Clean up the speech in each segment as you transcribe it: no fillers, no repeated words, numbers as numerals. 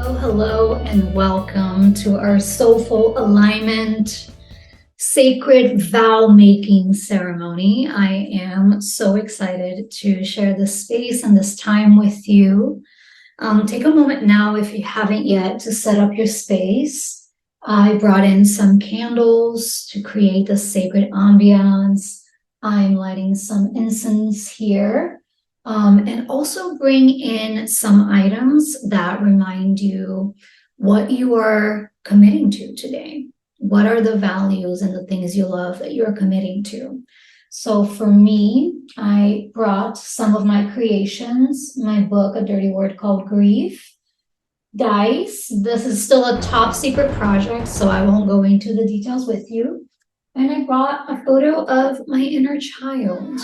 Hello, and welcome to our Soulful Alignment Sacred Vow Making Ceremony. I am so excited to share this space and this time with you. Take a moment now, if you haven't yet, to set up your space. I brought in some candles to create the sacred ambiance. I'm lighting some incense here. And also bring in some items that remind you what you are committing to today. What are the values and the things you love that you're committing to? So for me, I brought some of my creations, my book, A Dirty Word Called Grief, dice. This is still a top secret project, so I won't go into the details with you. And I brought a photo of my inner child,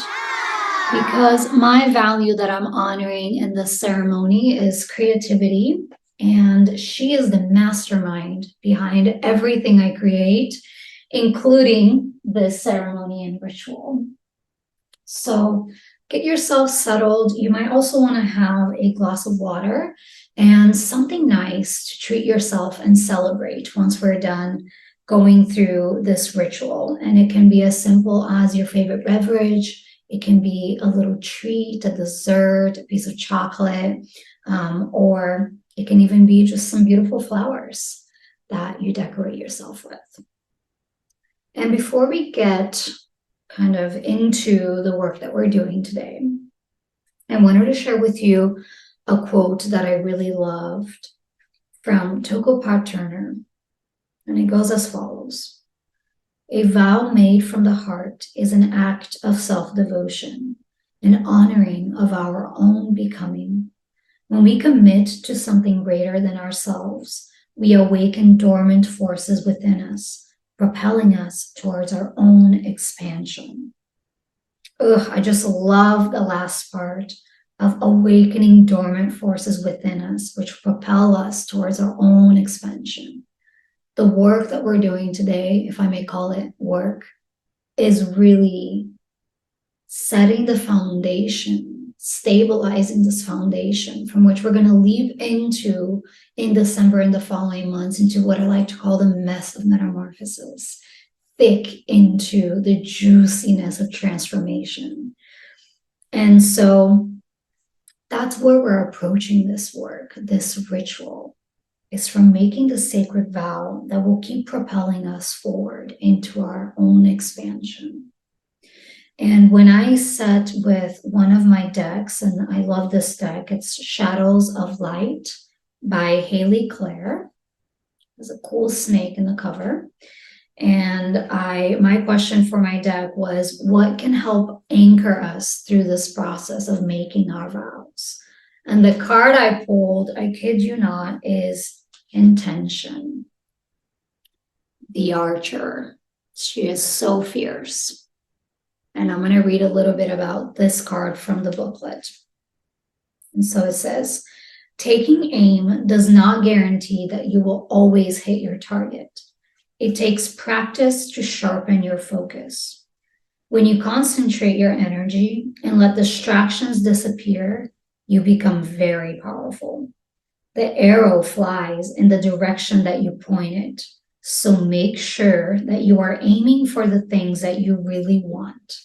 because my value that I'm honoring in this ceremony is creativity, and she is the mastermind behind everything I create, including this ceremony and ritual. So get yourself settled. You might also want to have a glass of water and something nice to treat yourself and celebrate once we're done going through this ritual. And it can be as simple as your favorite beverage. It can be a little treat, a dessert, a piece of chocolate, or it can even be just some beautiful flowers that you decorate yourself with. And before we get kind of into the work that we're doing today, I wanted to share with you a quote that I really loved from Toko Turner, and it goes as follows. A vow made from the heart is an act of self-devotion, an honoring of our own becoming. When we commit to something greater than ourselves, we awaken dormant forces within us, propelling us towards our own expansion. I just love the last part of awakening dormant forces within us, which propel us towards our own expansion. The work that we're doing today, if I may call it work, is really setting the foundation, stabilizing this foundation from which we're going to leap into in December and the following months into what I like to call the mess of metamorphosis, thick into the juiciness of transformation. And so that's where we're approaching this work, this ritual. Is from making the sacred vow that will keep propelling us forward into our own expansion. And when I sat with one of my decks, and I love this deck, it's Shadows of Light by Haley Clare. There's a cool snake in the cover. And my question for my deck was, what can help anchor us through this process of making our vows? And the card I pulled, I kid you not, is Intention. The Archer. She is so fierce. And I'm going to read a little bit about this card from the booklet. And so it says, taking aim does not guarantee that you will always hit your target. It takes practice to sharpen your focus. When you concentrate your energy and let distractions disappear, you become very powerful. The arrow flies in the direction that you point it. So make sure that you are aiming for the things that you really want,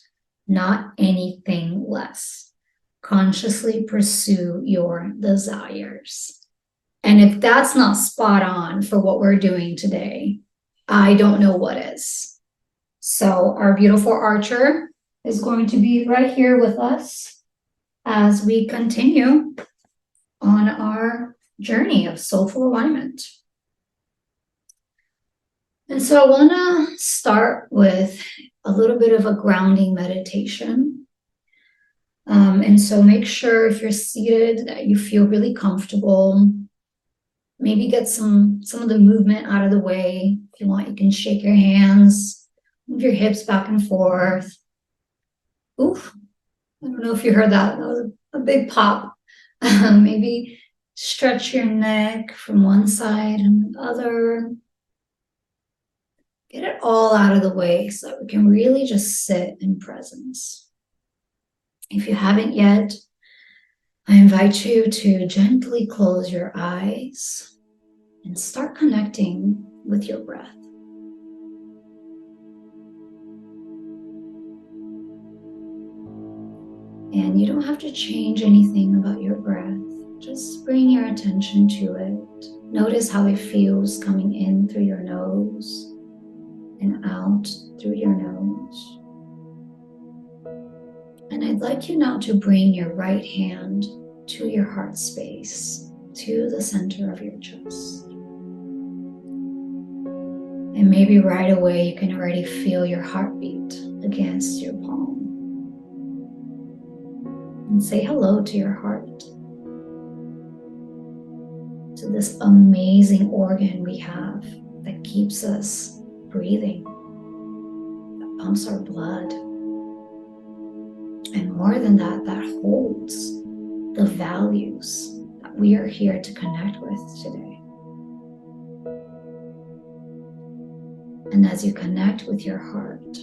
not anything less. Consciously pursue your desires. And if that's not spot on for what we're doing today, I don't know what is. So our beautiful Archer is going to be right here with us as we continue on our journey of soulful alignment. And so I want to start with a little bit of a grounding meditation. And so make sure if you're seated that you feel really comfortable. Maybe get some of the movement out of the way. If you want, you can shake your hands, move your hips back and forth. Oof, I don't know if you heard that. That was a big pop. Maybe stretch your neck from one side and the other. Get it all out of the way so that we can really just sit in presence. If you haven't yet, I invite you to gently close your eyes and start connecting with your breath. And you don't have to change anything about your breath. Just bring your attention to it. Notice how it feels coming in through your nose and out through your nose. And I'd like you now to bring your right hand to your heart space, to the center of your chest. And maybe right away you can already feel your heartbeat against your palm. And say hello to your heart, to this amazing organ we have that keeps us breathing, that pumps our blood. And more than that, that holds the values that we are here to connect with today. And as you connect with your heart,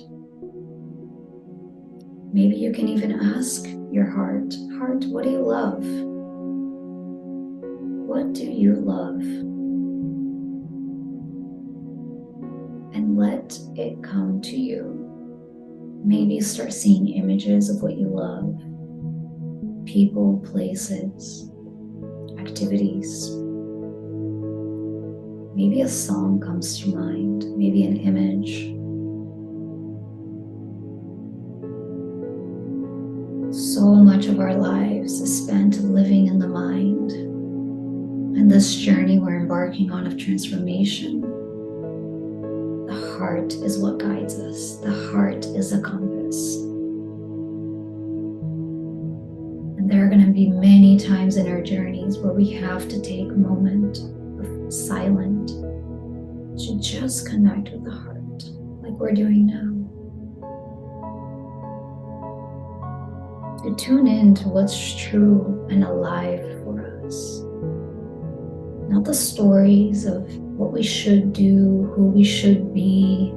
maybe you can even ask your heart, what do you love? What do you love? And let it come to you. Maybe you start seeing images of what you love, people, places, activities. Maybe a song comes to mind, maybe an image. So much of our lives is spent living in the mind. And this journey we're embarking on of transformation, the heart is what guides us. The heart is a compass. And there are going to be many times in our journeys where we have to take a moment of silence to just connect with the heart, like we're doing now. To tune in to what's true and alive for us. Not the stories of what we should do, who we should be,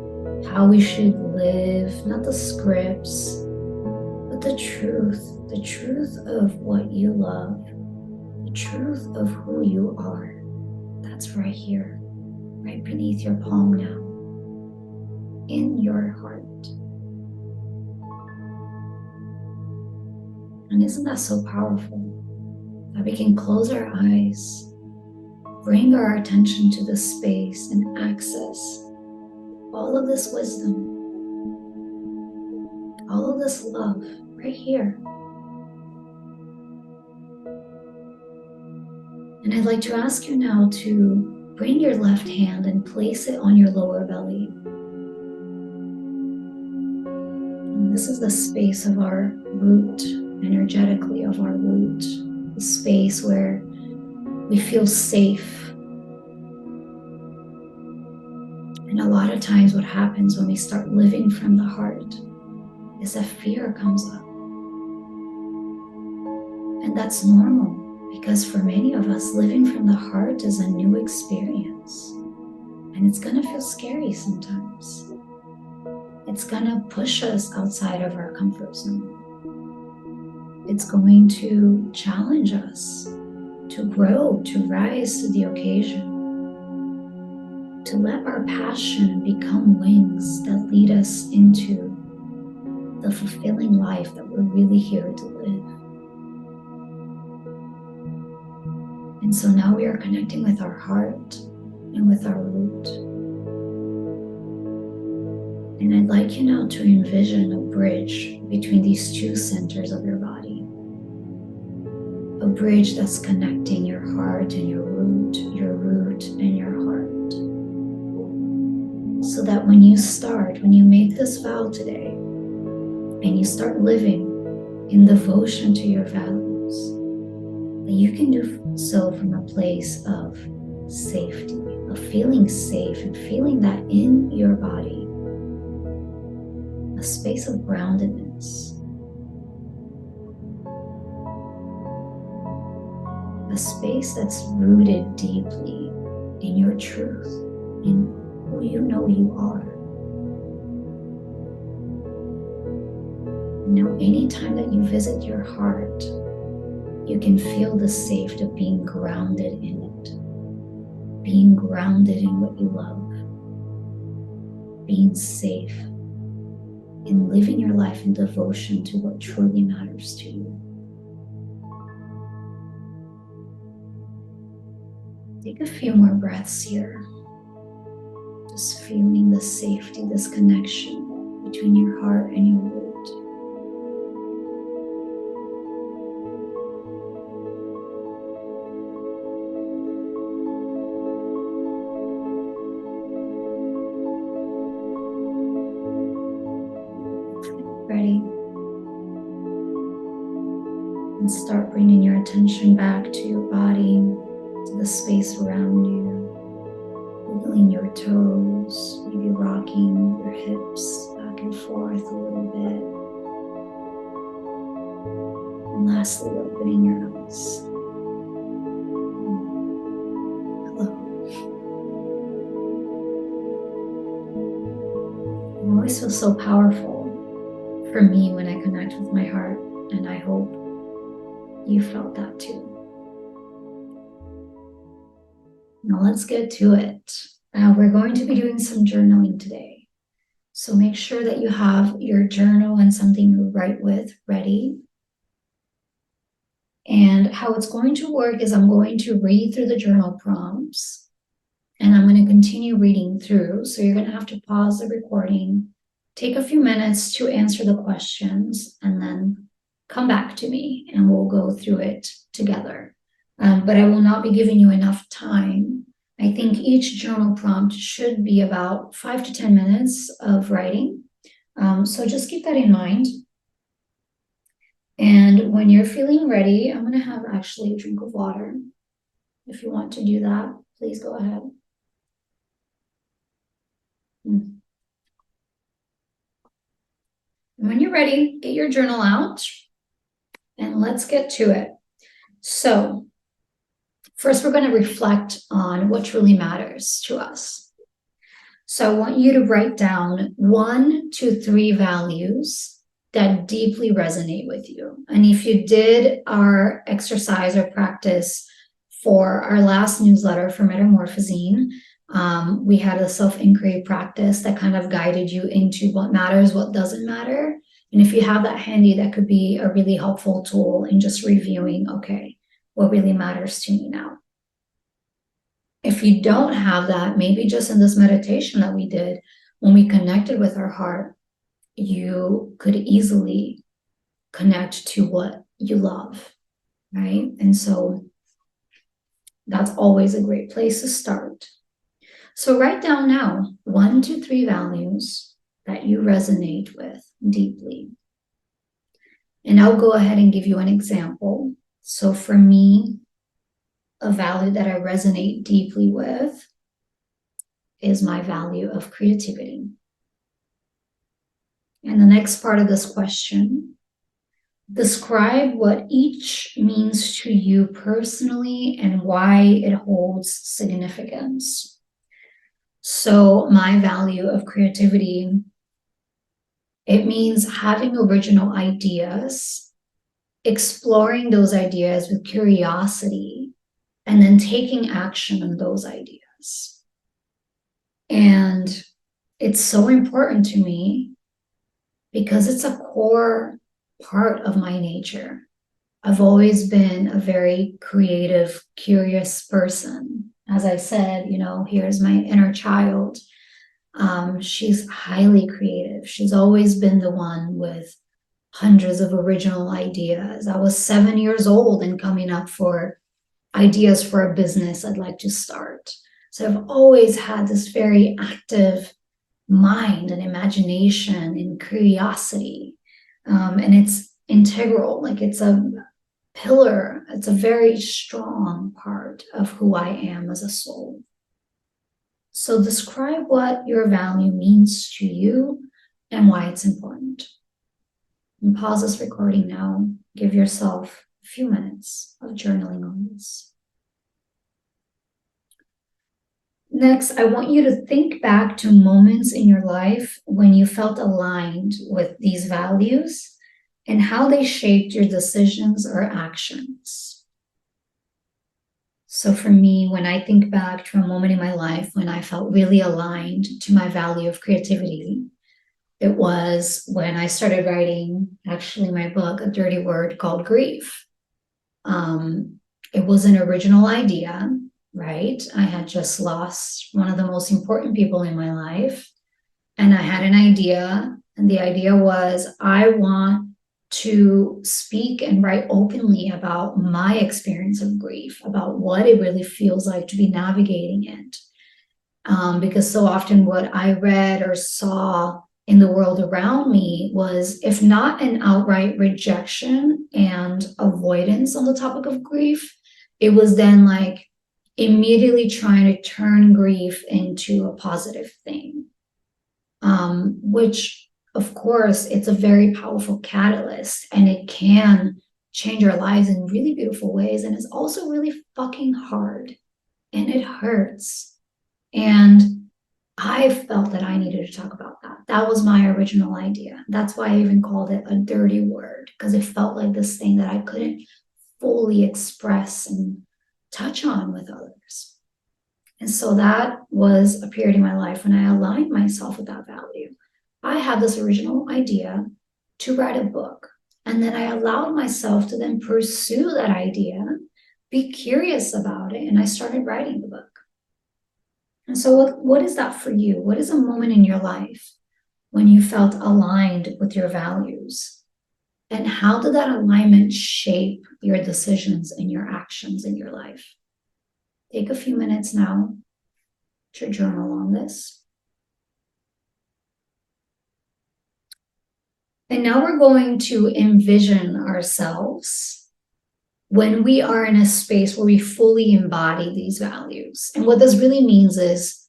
how we should live, not the scripts, but the truth of what you love, the truth of who you are. That's right here, right beneath your palm now, in your heart. And isn't that so powerful? That we can close our eyes, bring our attention to this space and access all of this wisdom, all of this love right here. And I'd like to ask you now to bring your left hand and place it on your lower belly. And this is the space of our root, energetically of our root, the space where we feel safe. And a lot of times what happens when we start living from the heart is that fear comes up. And that's normal, because for many of us, living from the heart is a new experience. And it's gonna feel scary sometimes. It's gonna push us outside of our comfort zone. It's going to challenge us to grow, to rise to the occasion, to let our passion become wings that lead us into the fulfilling life that we're really here to live. And so now we are connecting with our heart and with our root. And I'd like you now to envision a bridge between these two centers of your body. A bridge that's connecting your heart and your root and your heart. So that when you make this vow today, and you start living in devotion to your values, that you can do so from a place of safety, of feeling safe and feeling that in your body, a space of groundedness. A space that's rooted deeply in your truth, in who you know you are. Now, anytime that you visit your heart, you can feel the safety of being grounded in it. being grounded in what you love, being safe, and living your life in devotion to what truly matters to you. Take a few more breaths here. Just feeling the safety, this connection between your heart and your root. Ready? And start bringing your attention back to your body, to the space around you, wiggling your toes, maybe rocking your hips back and forth a little bit. And lastly, opening your eyes. Hello. It always feels so powerful for me when I connect with my heart, and I hope you felt that too. Now let's get to it. We're going to be doing some journaling today. So make sure that you have your journal and something to write with ready. And how it's going to work is I'm going to read through the journal prompts, and I'm going to continue reading through. So you're going to have to pause the recording, take a few minutes to answer the questions, and then come back to me and we'll go through it together. But I will not be giving you enough time. I think each journal prompt should be about 5 to 10 minutes of writing. So just keep that in mind. And when you're feeling ready, I'm going to have actually a drink of water. If you want to do that, please go ahead. And when you're ready, get your journal out and let's get to it. So first, we're going to reflect on what truly matters to us. So I want you to write down 1 to 3 values that deeply resonate with you. And if you did our exercise or practice for our last newsletter for Metamorphosing, we had a self-inquiry practice that kind of guided you into what matters, what doesn't matter. And if you have that handy, that could be a really helpful tool in just reviewing, okay, what really matters to me now. If you don't have that, maybe just in this meditation that we did, when we connected with our heart, you could easily connect to what you love, right? And so that's always a great place to start. So write down now 1 to 3 values that you resonate with deeply. And I'll go ahead and give you an example. So for me, a value that I resonate deeply with is my value of creativity. And the next part of this question, describe what each means to you personally and why it holds significance. So my value of creativity, it means having original ideas, exploring those ideas with curiosity, and then taking action on those ideas. And it's so important to me because it's a core part of my nature. I've always been a very creative, curious person. As I said, here's my inner child. She's highly creative. She's always been the one with hundreds of original ideas. I was 7 years old and coming up for ideas for a business I'd like to start. So I've always had this very active mind and imagination and curiosity. And it's integral, like it's a pillar. It's a very strong part of who I am as a soul. So describe what your value means to you and why it's important. And pause this recording now. Give yourself a few minutes of journaling on this. Next, I want you to think back to moments in your life when you felt aligned with these values and how they shaped your decisions or actions. So for me, when I think back to a moment in my life when I felt really aligned to my value of creativity, it was when I started writing actually my book, A Dirty Word Called Grief. It was an original idea, right? I had just lost one of the most important people in my life. And I had an idea, and the idea was I want to speak and write openly about my experience of grief, about what it really feels like to be navigating it. Because so often what I read or saw in the world around me was, if not an outright rejection and avoidance on the topic of grief, it was then like immediately trying to turn grief into a positive thing, which of course it's a very powerful catalyst and it can change our lives in really beautiful ways. And it's also really fucking hard and it hurts. And I felt that I needed to talk about that. That was my original idea. That's why I even called it a dirty word, because it felt like this thing that I couldn't fully express and touch on with others. And so that was a period in my life when I aligned myself with that value. I had this original idea to write a book, and then I allowed myself to then pursue that idea, be curious about it, and I started writing the book. And so what is that for you? What is a moment in your life when you felt aligned with your values? And how did that alignment shape your decisions and your actions in your life? Take a few minutes now to journal on this. And now we're going to envision ourselves when we are in a space where we fully embody these values. And what this really means is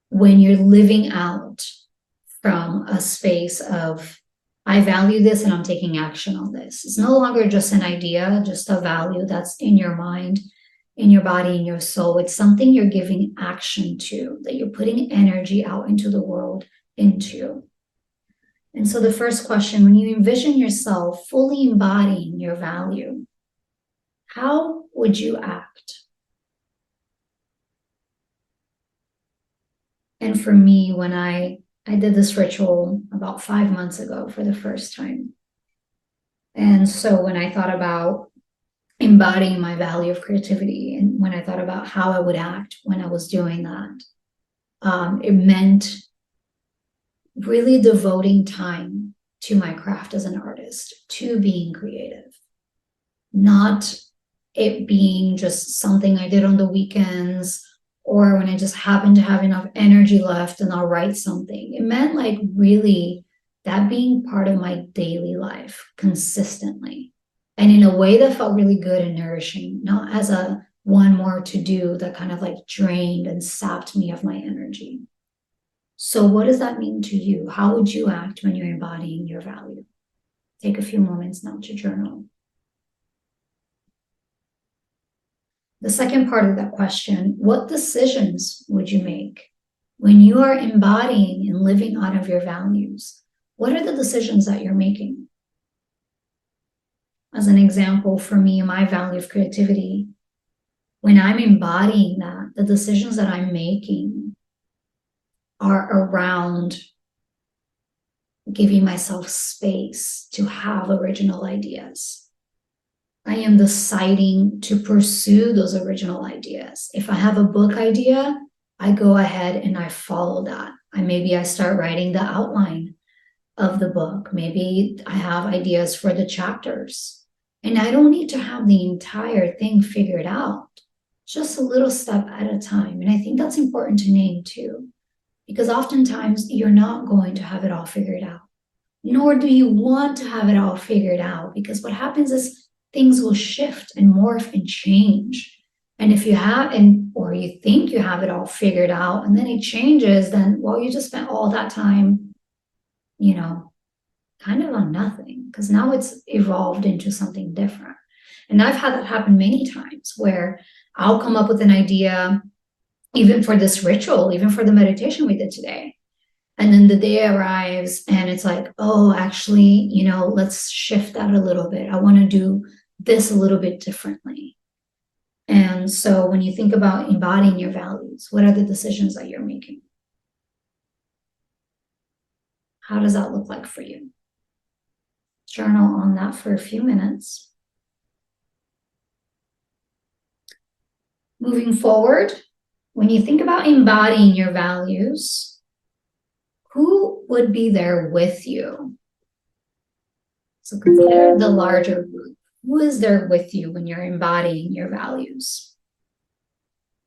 when you're living out from a space of, I value this and I'm taking action on this. It's no longer just an idea, just a value that's in your mind, in your body, in your soul. It's something you're giving action to, that you're putting energy out into the world into. And so the first question, when you envision yourself fully embodying your value, how would you act? And for me, when I did this ritual about 5 months ago for the first time. And so when I thought about embodying my value of creativity, and when I thought about how I would act when I was doing that, it meant really devoting time to my craft as an artist, to being creative, not it being just something I did on the weekends or when I just happened to have enough energy left and I'll write something. It meant like really that being part of my daily life consistently and in a way that felt really good and nourishing, not as a one more to do that kind of like drained and sapped me of my energy. So what does that mean to you? How would you act when you're embodying your value? Take a few moments now to journal. The second part of that question, what decisions would you make when you are embodying and living out of your values? What are the decisions that you're making? As an example, for me, my value of creativity, when I'm embodying that, the decisions that I'm making are around giving myself space to have original ideas. I am deciding to pursue those original ideas. If I have a book idea, I go ahead and I follow that. Maybe I start writing the outline of the book. Maybe I have ideas for the chapters. And I don't need to have the entire thing figured out, just a little step at a time. And I think that's important to name too, because oftentimes you're not going to have it all figured out, nor do you want to have it all figured out, because what happens is things will shift and morph and change. And if you have, or you think you have it all figured out and then it changes, then, well, you just spent all that time, kind of on nothing, because now it's evolved into something different. And I've had that happen many times where I'll come up with an idea, even for this ritual, even for the meditation we did today. And then the day arrives and it's like, oh, actually, let's shift that a little bit. I want to do this a little bit differently. And so when you think about embodying your values, what are the decisions that you're making? How does that look like for you? Journal on that for a few minutes. Moving forward, when you think about embodying your values, who would be there with you? So consider the larger group. Who is there with you when you're embodying your values?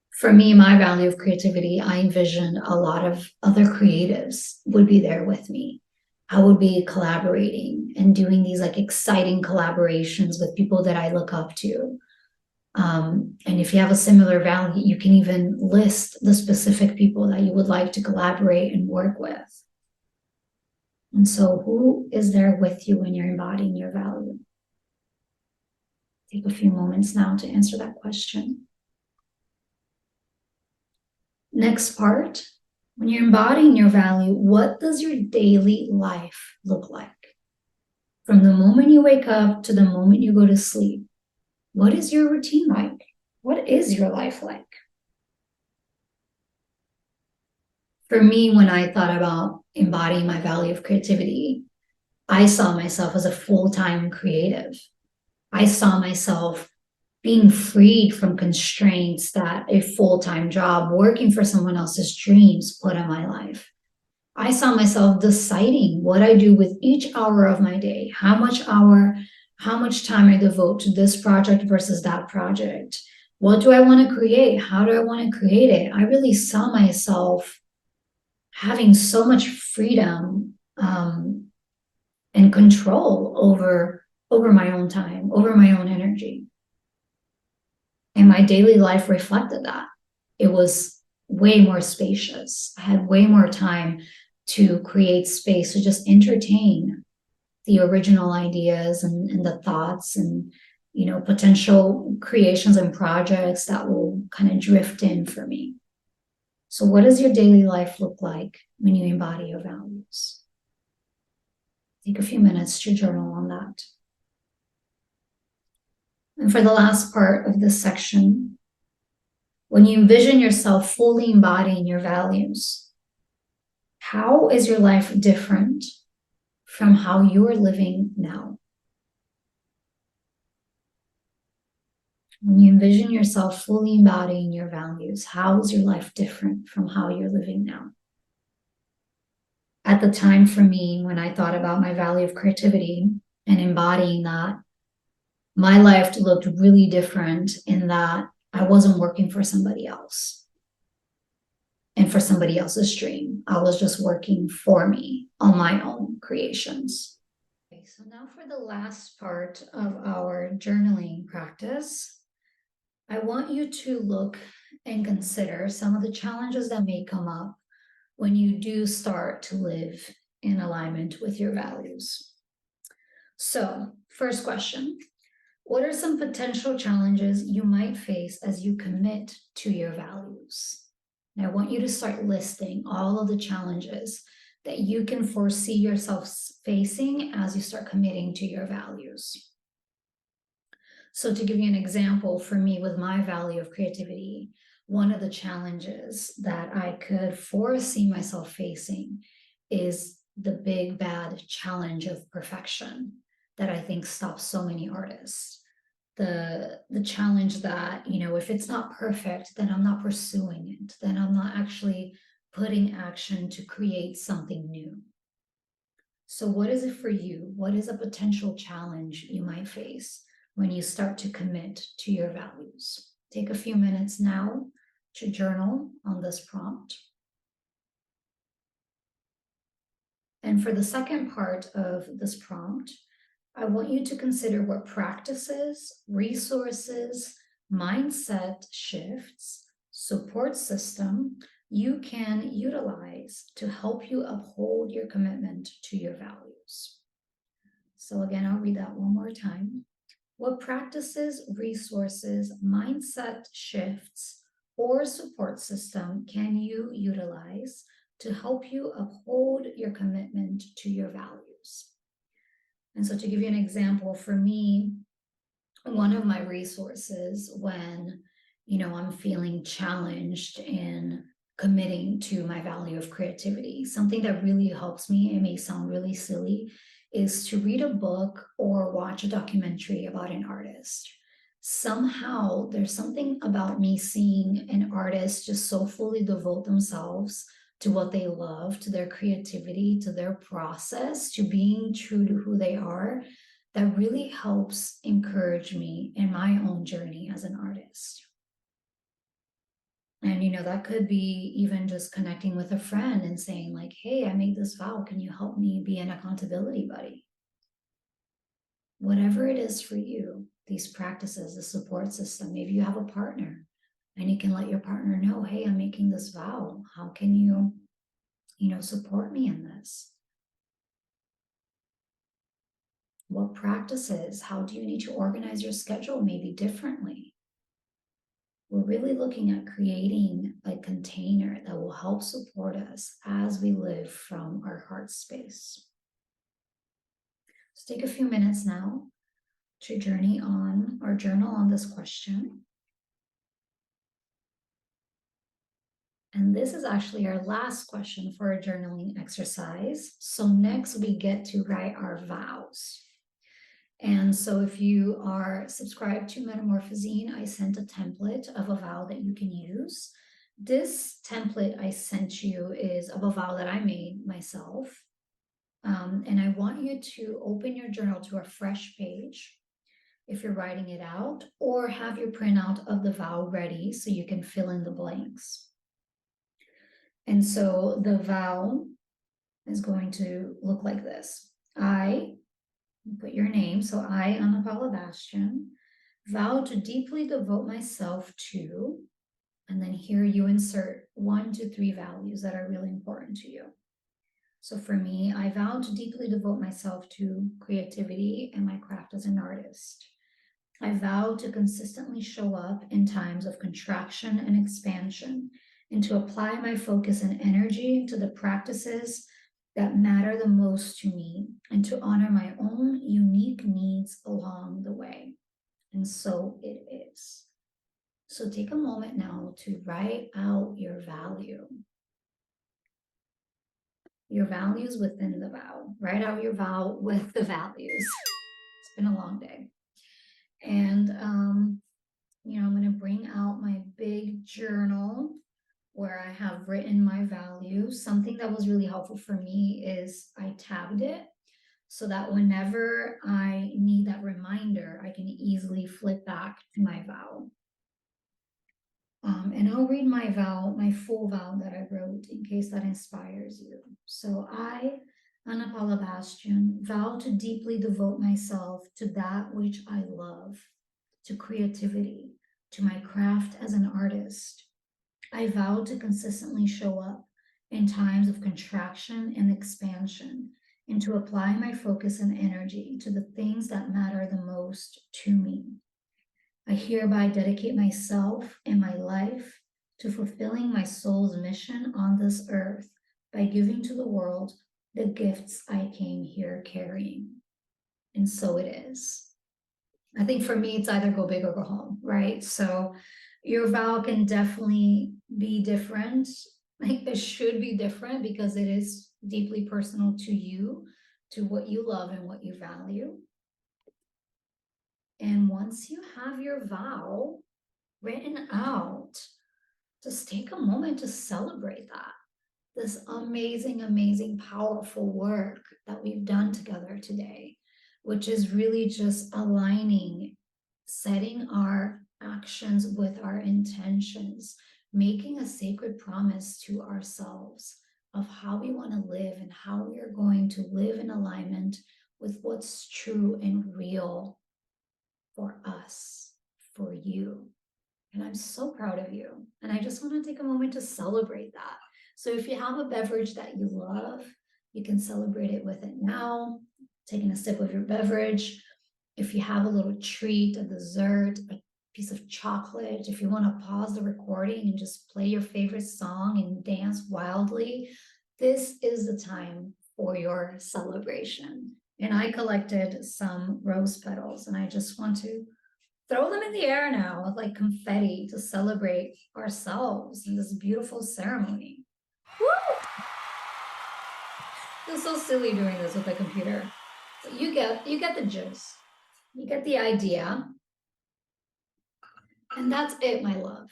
For me, my value of creativity, I envision a lot of other creatives would be there with me. I would be collaborating and doing these like exciting collaborations with people that I look up to. And if you have a similar value, you can even list the specific people that you would like to collaborate and work with. And so, who is there with you when you're embodying your value? Take a few moments now to answer that question. Next part, when you're embodying your value, what does your daily life look like? From the moment you wake up to the moment you go to sleep, what is your routine like? What is your life like? For me, when I thought about embodying my value of creativity, I saw myself as a full-time creative. I saw myself being freed from constraints that a full-time job working for someone else's dreams put in my life. I saw myself deciding what I do with each hour of my day, how much time I devote to this project versus that project. What do I want to create? How do I want to create it? I really saw myself having so much freedom and control over my own time, over my own energy. And my daily life reflected that. It was way more spacious. I had way more time to create space to just entertain the original ideas and the thoughts and potential creations and projects that will kind of drift in for me. So what does your daily life look like when you embody your values? Take a few minutes to journal on that. And for the last part of this section, when you envision yourself fully embodying your values, how is your life different from how you're living now? When you envision yourself fully embodying your values, how is your life different from how you're living now? At the time for me, when I thought about my value of creativity and embodying that, my life looked really different in that I wasn't working for somebody else and for somebody else's dream. I was just working for me on my own creations. Okay, so now for the last part of our journaling practice, I want you to look and consider some of the challenges that may come up when you do start to live in alignment with your values. So, first question, what are some potential challenges you might face as you commit to your values? And I want you to start listing all of the challenges that you can foresee yourself facing as you start committing to your values. So to give you an example, for me with my value of creativity, one of the challenges that I could foresee myself facing is the big bad challenge of perfection that I think stops so many artists. The challenge that, if it's not perfect, then I'm not pursuing it, then I'm not actually putting action to create something new. So what is it for you? What is a potential challenge you might face when you start to commit to your values? Take a few minutes now to journal on this prompt. And for the second part of this prompt, I want you to consider what practices, resources, mindset shifts, support system you can utilize to help you uphold your commitment to your values. So again, I'll read that one more time. What practices, resources, mindset shifts, or support system can you utilize to help you uphold your commitment to your values? And so to give you an example, for me, one of my resources when I'm feeling challenged in committing to my value of creativity. Something that really helps me, it may sound really silly, is to read a book or watch a documentary about an artist. Somehow, there's something about me seeing an artist just so fully devote themselves to what they love, to their creativity, to their process, to being true to who they are, that really helps encourage me in my own journey as an artist. And that could be even just connecting with a friend and saying, like, hey, I made this vow. Can you help me be an accountability buddy? Whatever it is for you, these practices, the support system, maybe you have a partner and you can let your partner know, hey, I'm making this vow. How can you, support me in this? What practices? How do you need to organize your schedule maybe differently? We're really looking at creating a container that will help support us as we live from our heart space. So take a few minutes now to journey on or journal on this question. And this is actually our last question for a journaling exercise. So next we get to write our vows. And so if you are subscribed to Metamorphosine, I sent a template of a vow that you can use. This template I sent you is of a vow that I made myself. And I want you to open your journal to a fresh page if you're writing it out, or have your printout of the vow ready so you can fill in the blanks. And so the vow is going to look like this. I, put your name, so I, Anna Paula Bastian, vow to deeply devote myself to, and then here you insert 1 to 3 values that are really important to you. So for me, I vow to deeply devote myself to creativity and my craft as an artist. I vow to consistently show up in times of contraction and expansion, and to apply my focus and energy to the practices that matter the most to me, and to honor my own unique needs along the way. And so it is. So take a moment now to write out your value. Your values within the vow. Write out your vow with the values. It's been a long day. And, I'm going to bring out my big journal where I have written my values. Something that was really helpful for me is I tabbed it so that whenever I need that reminder, I can easily flip back to my vow. And I'll read my vow, my full vow that I wrote in case that inspires you. So I, Anna Paula Bastian, vow to deeply devote myself to that which I love, to creativity, to my craft as an artist. I vow to consistently show up in times of contraction and expansion, and to apply my focus and energy to the things that matter the most to me. I hereby dedicate myself and my life to fulfilling my soul's mission on this earth by giving to the world the gifts I came here carrying. And so it is. I think for me, it's either go big or go home, right? So your vow can definitely be different. Like it should be different because it is deeply personal to you, to what you love and what you value. And once you have your vow written out, just take a moment to celebrate that. This amazing, amazing, powerful work that we've done together today, which is really just aligning, setting our actions with our intentions, making a sacred promise to ourselves of how we want to live and how we are going to live in alignment with what's true and real for us, for you. And I'm so proud of you. And I just want to take a moment to celebrate that. So if you have a beverage that you love, you can celebrate it with it now, taking a sip of your beverage. If you have a little treat, a dessert, a piece of chocolate, if you want to pause the recording and just play your favorite song and dance wildly, this is the time for your celebration. And I collected some rose petals and I just want to throw them in the air now with like confetti to celebrate ourselves in this beautiful ceremony. Woo! It's so silly doing this with a computer. So you get the gist. You get the idea. And that's it, my love.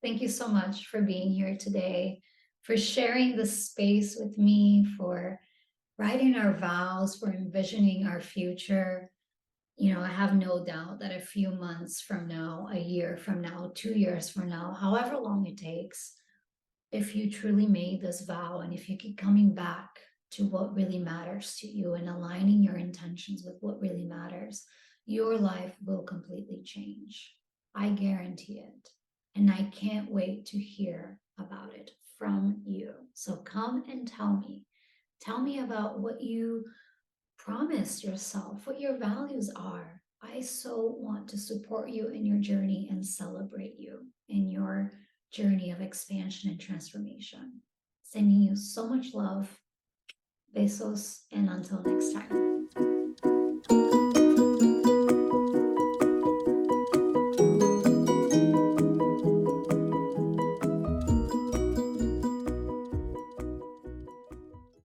Thank you so much for being here today, for sharing the space with me, for writing our vows, for envisioning our future. You know, I have no doubt that a few months from now, a year from now, 2 years from now, however long it takes, if you truly made this vow and if you keep coming back to what really matters to you and aligning your intentions with what really matters, your life will completely change. I guarantee it. And I can't wait to hear about it from you. So come and tell me. Tell me about what you promised yourself, what your values are. I so want to support you in your journey and celebrate you in your journey of expansion and transformation. Sending you so much love. Besos, and until next time.